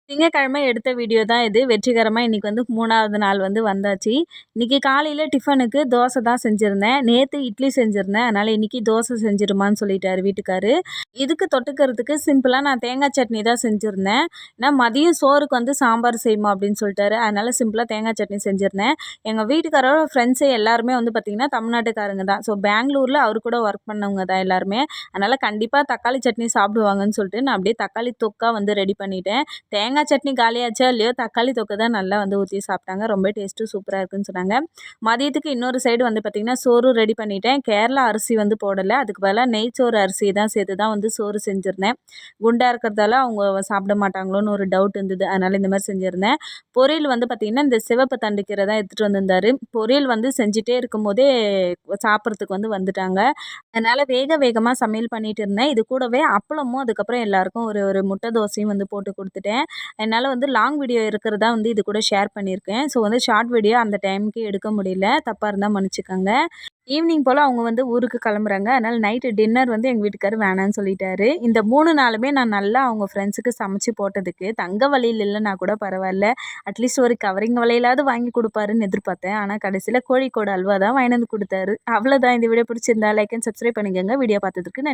திங்கட்கிழமை எடுத்த வீடியோ தான் இது. வெற்றிகரமா இன்னைக்கு வந்து 3வது நாள் வந்து வந்தாச்சு. இன்னைக்கு காலையில டிஃபனுக்கு தோசை தான் செஞ்சிருந்தேன். நேத்து இட்லி செஞ்சிருந்தேன். அதனால இன்னைக்கு தோசை செஞ்சிருமான்னு சொல்லிட்டாரு வீட்டுக்காரு. இதுக்கு தொட்டுக்கிறதுக்கு சிம்பிளா நான் தேங்காய் சட்னி தான் செஞ்சிருந்தேன். ஏன்னா மதியம் சோறுக்கு வந்து சாம்பார் செய்யுமா அப்படின்னு சொல்லிட்டாரு. அதனால சிம்பிளா தேங்காய் சட்னி செஞ்சிருந்தேன். எங்க வீட்டுக்காரோட ஃப்ரெண்ட்ஸே எல்லாருமே வந்து பார்த்தீங்கன்னா தமிழ்நாட்டுக்காரங்க தான். ஸோ பெங்களூர்ல அவரு கூட ஒர்க் பண்ணவங்க தான் எல்லாருமே. அதனால கண்டிப்பா தக்காளி சட்னி சாப்பிடுவாங்கன்னு சொல்லிட்டு நான் அப்படியே தக்காளி தொக்கா வந்து ரெடி பண்ணிட்டேன். தேங்காய் சட்னி காலியாச்சோ இல்லையோ தக்காளி தொக்கு தான் நல்லா வந்து ஊற்றி சாப்பிட்டாங்க. ரொம்ப டேஸ்ட்டு சூப்பராக இருக்குன்னு சொன்னாங்க. மதியத்துக்கு இன்னொரு சைடு வந்து பார்த்திங்கன்னா சோறு ரெடி பண்ணிட்டேன். கேரளா அரிசி வந்து போடலை. அதுக்கு பதிலாக நெய்ச்சோறு அரிசி தான் சேர்த்து தான் வந்து சோறு செஞ்சுருந்தேன். குண்டாக இருக்கிறதால அவங்க சாப்பிட மாட்டாங்களோன்னு ஒரு டவுட் இருந்தது. அதனால் இந்த மாதிரி செஞ்சுருந்தேன். பொரியல் வந்து பார்த்திங்கன்னா இந்த சிவப்பு தண்டுக்கீரை தான் எடுத்துகிட்டு வந்திருந்தாரு. பொரியல் வந்து செஞ்சுட்டே இருக்கும்போதே சாப்பிட்றதுக்கு வந்து வந்துட்டாங்க. அதனால் வேகமாக சமையல் பண்ணிட்டு இருந்தேன். இது கூடவே அப்பளமும் அதுக்கப்புறம் எல்லாருக்கும் ஒரு ஒரு முட்டை தோசையும் வந்து போட்டு கொடுத்துட்டேன். என்னால் வந்து லாங் வீடியோ இருக்கிறதா வந்து இது கூட ஷேர் பண்ணியிருக்கேன். ஸோ வந்து ஷார்ட் வீடியோ அந்த டைமுக்கு எடுக்க முடியல. தப்பாக இருந்தால் மன்னிச்சுக்கோங்க. ஈவினிங் போல் அவங்க வந்து ஊருக்கு கிளம்புறாங்க. அதனால் நைட்டு டின்னர் வந்து எங்கள் வீட்டுக்காரர் வேணான்னு சொல்லிட்டாரு. இந்த 3 நாளுமே நான் நல்லா அவங்க ஃப்ரெண்ட்ஸுக்கு சமைச்சு போட்டதுக்கு தங்க வளையல் இல்லைன்னா கூட பரவாயில்ல. அட்லீஸ்ட் ஒரு கவரிங் வளையலாவது வாங்கி கொடுப்பாருன்னு எதிர்பார்த்தேன். ஆனால் கடைசியில் கோழிக்கோடு அல்வா தான் வாங்கிட்டு வந்து கொடுத்தாரு. அவ்வளோதான். இந்த வீடியோ பிடிச்சிருந்தா லைக் அண்ட் சப்ஸ்கிரைப் பண்ணிக்கோங்க. வீடியோ பார்த்ததுக்கு நன்றி.